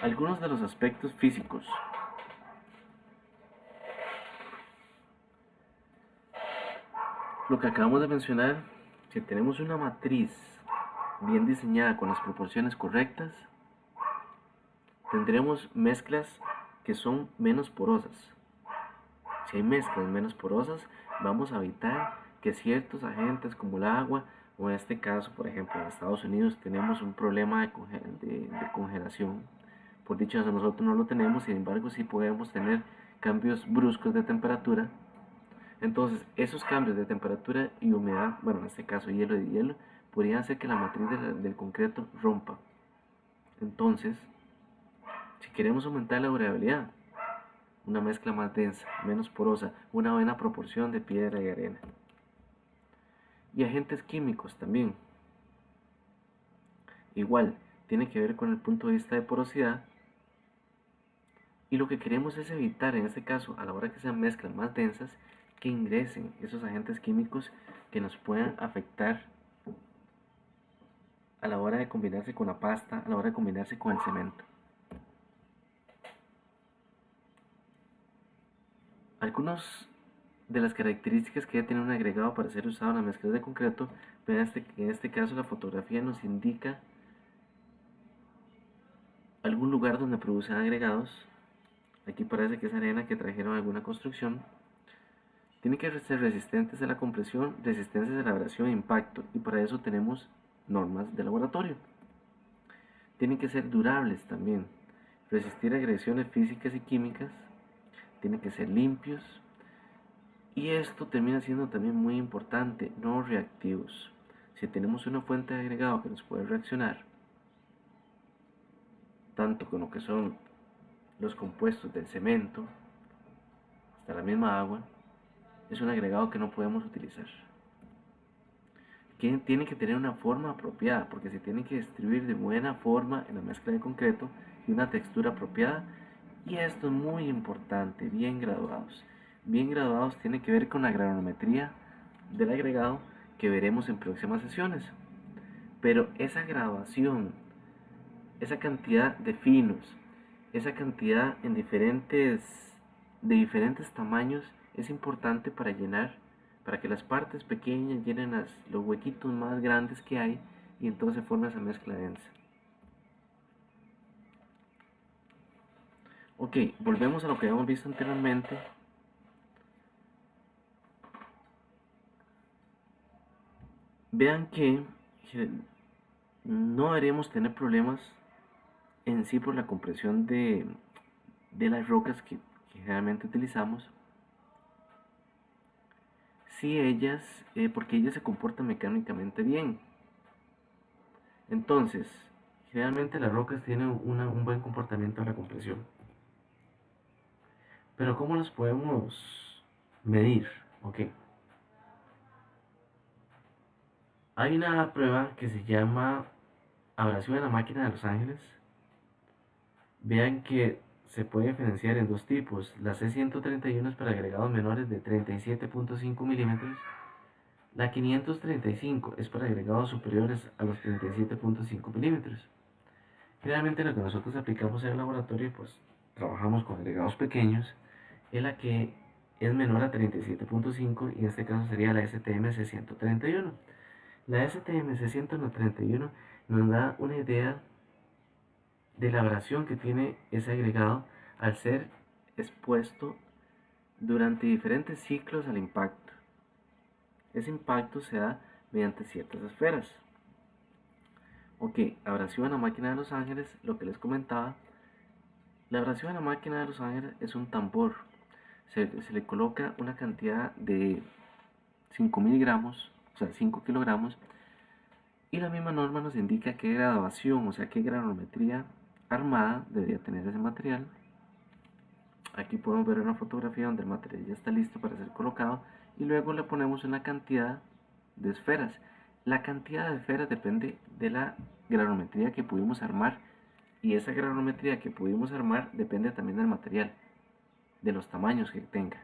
Algunos de los aspectos físicos. Lo que acabamos de mencionar, si tenemos una matriz bien diseñada con las proporciones correctas, tendremos mezclas que son menos porosas. Si hay mezclas menos porosas, vamos a evitar que ciertos agentes como el agua, o en este caso, por ejemplo, en Estados Unidos tenemos un problema de congelación. Por dicho, nosotros no lo tenemos, sin embargo, sí podemos tener cambios bruscos de temperatura. Entonces, esos cambios de temperatura y humedad, bueno, en este caso hielo y hielo, podrían hacer que la matriz del concreto rompa. Entonces, si queremos aumentar la durabilidad, una mezcla más densa, menos porosa, una buena proporción de piedra y arena. Y agentes químicos también. Igual, tiene que ver con el punto de vista de porosidad. Y lo que queremos es evitar, en este caso, a la hora que sean mezclas más densas, que ingresen esos agentes químicos que nos puedan afectar a la hora de combinarse con la pasta, a la hora de combinarse con el cemento. Algunas de las características que debe tener un agregado para ser usado en las mezclas de concreto, en este caso la fotografía nos indica algún lugar donde producen agregados. Aquí parece que es arena que trajeron a alguna construcción. Tienen que ser resistentes a la compresión, resistentes a la abrasión e impacto, y para eso tenemos normas de laboratorio. Tienen que ser durables también, resistir agresiones físicas y químicas, tienen que ser limpios, y esto termina siendo también muy importante, no reactivos. Si tenemos una fuente de agregado que nos puede reaccionar, tanto con lo que son los compuestos del cemento, hasta la misma agua, es un agregado que no podemos utilizar. Que tiene que tener una forma apropiada, porque se tiene que distribuir de buena forma en la mezcla de concreto y una textura apropiada. Y esto es muy importante, bien graduados. Bien graduados tiene que ver con la granulometría del agregado que veremos en próximas sesiones. Pero esa graduación, esa cantidad de finos, esa cantidad de diferentes tamaños es importante para llenar, para que las partes pequeñas llenen los huequitos más grandes que hay y entonces forma esa mezcla densa. Ok, volvemos a lo que habíamos visto anteriormente. Vean que no deberíamos tener problemas en sí por la compresión de las rocas que generalmente utilizamos, si ellas, porque ellas se comportan mecánicamente bien. Entonces, generalmente las rocas tienen un buen comportamiento en la compresión. Pero ¿cómo las podemos medir? Ok. Hay una prueba que se llama abrasión en la máquina de Los Ángeles. Vean que se puede diferenciar en dos tipos. La C131 es para agregados menores de 37.5 milímetros. La 535 es para agregados superiores a los 37.5 milímetros. Generalmente lo que nosotros aplicamos en el laboratorio, pues trabajamos con agregados pequeños, en la que es menor a 37.5 y en este caso sería la STM-C131. La STM-C131 nos da una idea de la abrasión que tiene ese agregado al ser expuesto durante diferentes ciclos al impacto. Ese impacto se da mediante ciertas esferas. Ok, abrasión en la máquina de Los Ángeles, lo que les comentaba. La abrasión en la máquina de Los Ángeles es un tambor. Se le coloca una cantidad de 5.000 gramos, o sea, 5 kilogramos, y la misma norma nos indica qué graduación, o sea, qué granulometría armada debería tener ese material. Aquí podemos ver una fotografía donde el material ya está listo para ser colocado y luego le ponemos una cantidad de esferas. La cantidad de esferas depende de la granulometría que pudimos armar, y esa granulometría que pudimos armar depende también del material, de los tamaños que tenga.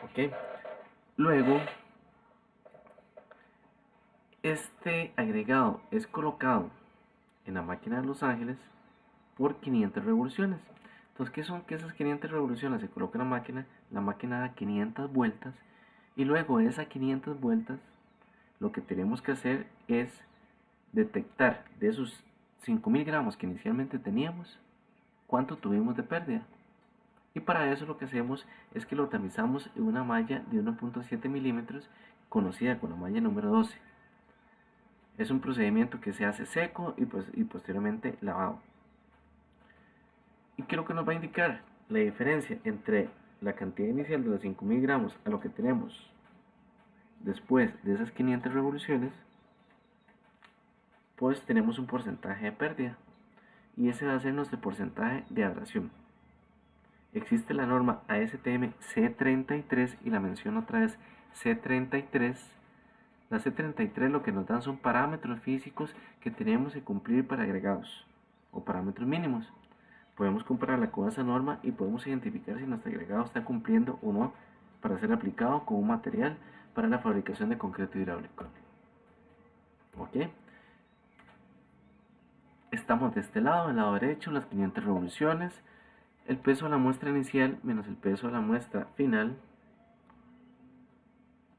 Ok, luego Este agregado es colocado en la máquina de Los Ángeles por 500 revoluciones. Entonces, ¿qué son que esas 500 revoluciones? Se coloca en la máquina da 500 vueltas y luego de esas 500 vueltas lo que tenemos que hacer es detectar de esos 5000 gramos que inicialmente teníamos cuánto tuvimos de pérdida. Y para eso lo que hacemos es que lo tamizamos en una malla de 1.7 milímetros conocida como la malla número 12. Es un procedimiento que se hace seco y posteriormente lavado. ¿Y qué es lo que nos va a indicar? La diferencia entre la cantidad inicial de los 5000 gramos a lo que tenemos después de esas 500 revoluciones, pues tenemos un porcentaje de pérdida. Y ese va a ser nuestro porcentaje de abrasión. Existe la norma ASTM C33 y la menciono otra vez C33. La C33 lo que nos dan son parámetros físicos que tenemos que cumplir para agregados o parámetros mínimos. Podemos compararla con esa norma y podemos identificar si nuestro agregado está cumpliendo o no para ser aplicado como un material para la fabricación de concreto hidráulico. ¿Ok? Estamos de este lado, del lado derecho, las 500 revoluciones, el peso de la muestra inicial menos el peso de la muestra final,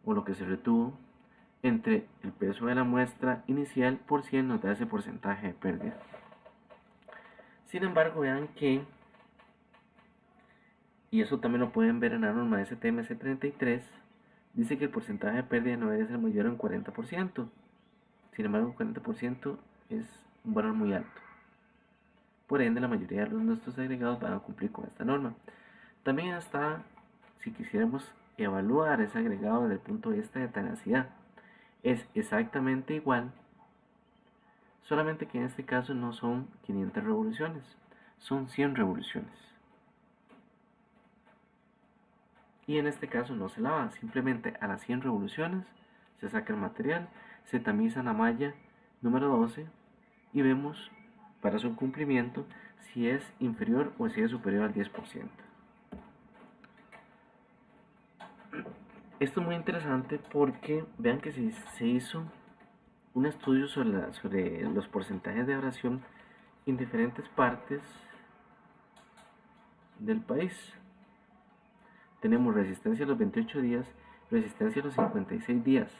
o lo que se retuvo, entre el peso de la muestra inicial por 100 nos da ese porcentaje de pérdida. Sin embargo, vean que, y eso también lo pueden ver en la norma STMC 33, dice que el porcentaje de pérdida no debe ser mayor a un 40%. Sin embargo, un 40% es un valor muy alto. Por ende, la mayoría de nuestros agregados van a cumplir con esta norma. También está, si quisiéramos evaluar ese agregado desde el punto de vista de tenacidad, es exactamente igual, solamente que en este caso no son 500 revoluciones, son 100 revoluciones. Y en este caso no se lava, simplemente a las 100 revoluciones se saca el material, se tamiza en la malla número 12 y vemos para su cumplimiento si es inferior o si es superior al 10%. Esto es muy interesante porque vean que se hizo un estudio sobre los porcentajes de abrasión en diferentes partes del país. Tenemos resistencia a los 28 días, resistencia a los 56 días.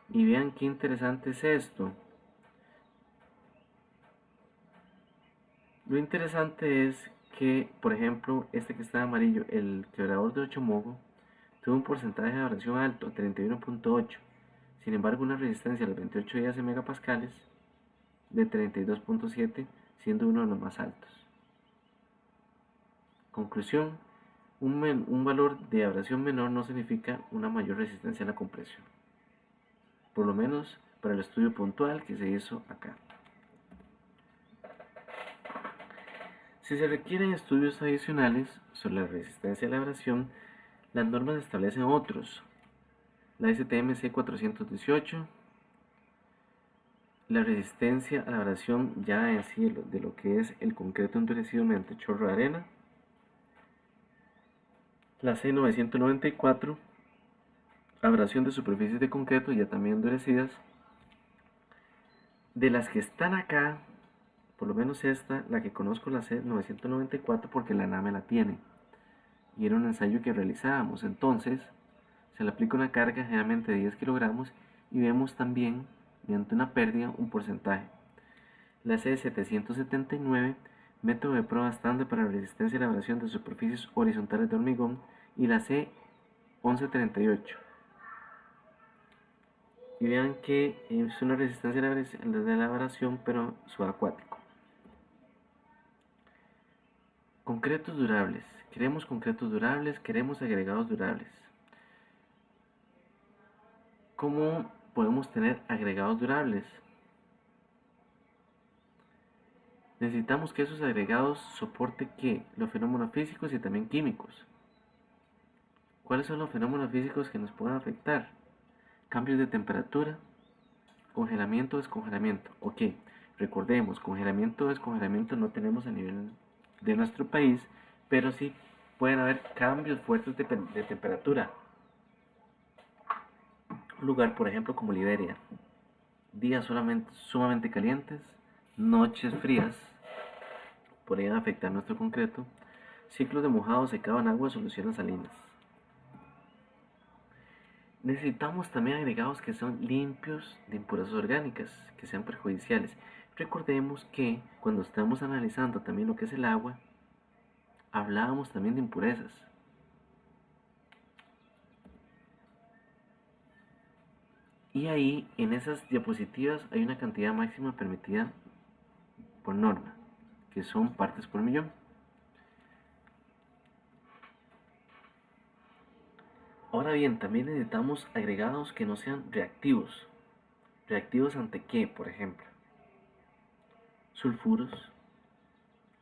Y vean qué interesante es esto. Lo interesante es que, por ejemplo, este que está en amarillo, el quebrador de Ochomogo, tuvo un porcentaje de abrasión alto, 31.8. Sin embargo, una resistencia a los 28 días en megapascales de 32.7, siendo uno de los más altos. Conclusión, un valor de abrasión menor no significa una mayor resistencia a la compresión. Por lo menos para el estudio puntual que se hizo acá. Si se requieren estudios adicionales sobre la resistencia a la abrasión, las normas establecen otros. La STMC 418, la resistencia a la abrasión ya en sí de lo que es el concreto endurecido mediante chorro de arena, la C994, abrasión de superficies de concreto ya también endurecidas. De las que están acá, por lo menos esta, la que conozco, la C994, porque la NAME la tiene. Y era un ensayo que realizábamos. Entonces, se le aplica una carga generalmente de 10 kilogramos y vemos también, mediante una pérdida, un porcentaje. La C779, método de prueba estándar para la resistencia a la abrasión de superficies horizontales de hormigón, y la C1138. Y vean que es una resistencia de la abrasión, pero subacuático. Concretos durables. Queremos concretos durables, queremos agregados durables. ¿Cómo podemos tener agregados durables? Necesitamos que esos agregados soporten ¿qué? Los fenómenos físicos y también químicos. ¿Cuáles son los fenómenos físicos que nos pueden afectar? Cambios de temperatura, congelamiento, descongelamiento. Ok, recordemos, congelamiento, descongelamiento no tenemos a nivel de nuestro país, pero sí pueden haber cambios fuertes de temperatura. Un lugar, por ejemplo, como Liberia. Días sumamente calientes, noches frías, podrían afectar nuestro concreto. Ciclos de mojado, secado en agua, soluciones salinas. Necesitamos también agregados que son limpios de impurezas orgánicas, que sean perjudiciales. Recordemos que cuando estamos analizando también lo que es el agua, hablábamos también de impurezas. Y ahí, en esas diapositivas, hay una cantidad máxima permitida por norma, que son partes por millón. Ahora bien, también necesitamos agregados que no sean reactivos. ¿Reactivos ante qué, por ejemplo? Sulfuros,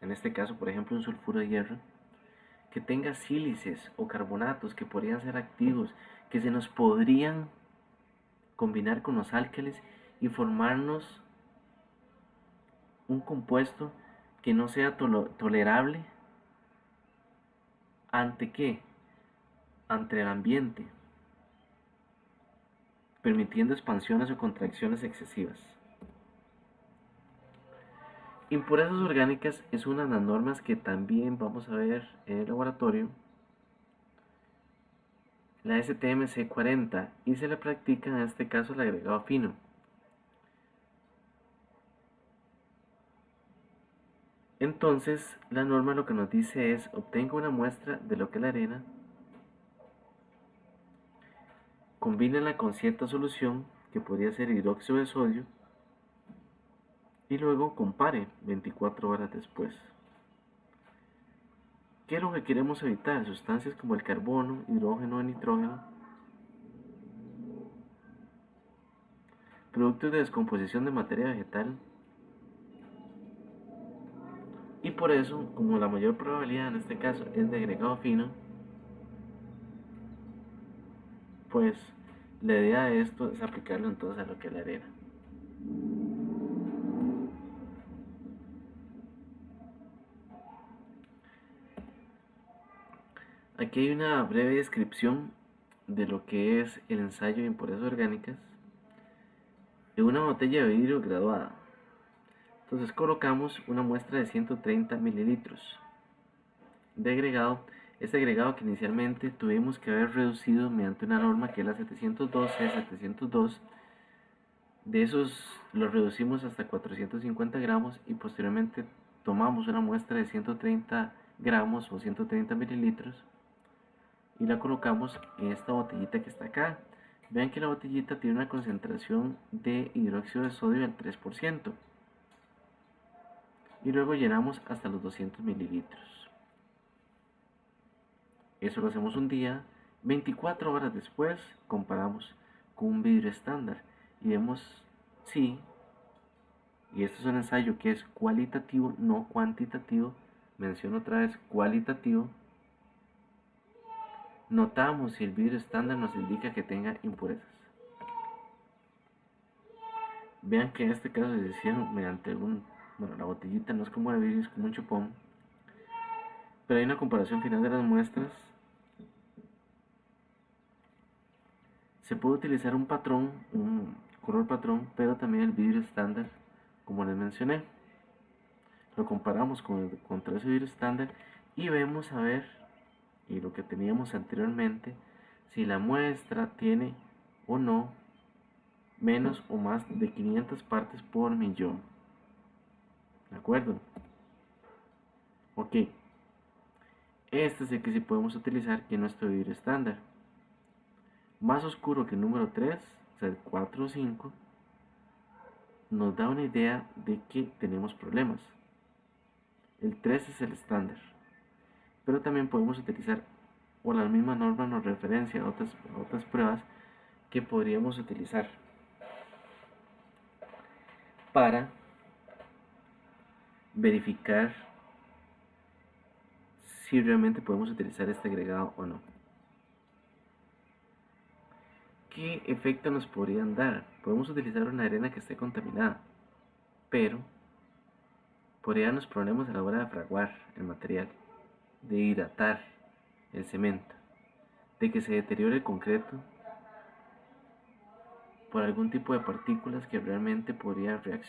en este caso, por ejemplo, un sulfuro de hierro, que tenga sílices o carbonatos que podrían ser activos, que se nos podrían combinar con los álcalis y formarnos un compuesto que no sea tolerable ante qué, ante el ambiente, permitiendo expansiones o contracciones excesivas. Impurezas orgánicas es una de las normas que también vamos a ver en el laboratorio, la STMC 40, y se le practica en este caso el agregado fino. Entonces, la norma lo que nos dice es: obtenga una muestra de lo que es la arena, combínela con cierta solución, que podría ser hidróxido de sodio, y luego compare 24 horas después. ¿Qué es lo que queremos evitar? Sustancias como el carbono, hidrógeno, nitrógeno, productos de descomposición de materia vegetal, y por eso, como la mayor probabilidad en este caso es de agregado fino, pues la idea de esto es aplicarlo entonces a lo que es la arena. Aquí hay una breve descripción de lo que es el ensayo de impurezas orgánicas en una botella de vidrio graduada. Entonces colocamos una muestra de 130 mililitros de agregado. Este agregado que inicialmente tuvimos que haber reducido mediante una norma que es la 702C702. De esos los reducimos hasta 450 gramos y posteriormente tomamos una muestra de 130 gramos o 130 mililitros y la colocamos en esta botellita que está acá. Vean que la botellita tiene una concentración de hidróxido de sodio del 3%. Y luego llenamos hasta los 200 mililitros. Eso lo hacemos un día. 24 horas después comparamos con un vidrio estándar y vemos si, y esto es un ensayo que es cualitativo, no cuantitativo, menciono otra vez cualitativo, notamos si el vidrio estándar nos indica que tenga impurezas. Vean que en este caso se hicieron mediante la botellita no es como de vidrio, es como un chupón, pero hay una comparación final de las muestras. Se puede utilizar un patrón, un color patrón, pero también el vidrio estándar, como les mencioné. Lo comparamos contra ese vidrio estándar y vemos a ver, y lo que teníamos anteriormente, si la muestra tiene o no menos o más de 500 partes por millón. ¿De acuerdo? Ok. Este es el que sí podemos utilizar, que es nuestro vidrio estándar. Más oscuro que el número 3, o sea, el 4 o 5, nos da una idea de que tenemos problemas. El 3 es el estándar. Pero también podemos utilizar, o la misma norma nos referencia a otras pruebas que podríamos utilizar para verificar si realmente podemos utilizar este agregado o no. ¿Qué efecto nos podrían dar? Podemos utilizar una arena que esté contaminada, pero podría darnos problemas a la hora de fraguar el material, de hidratar el cemento, de que se deteriore el concreto por algún tipo de partículas que realmente podría reaccionar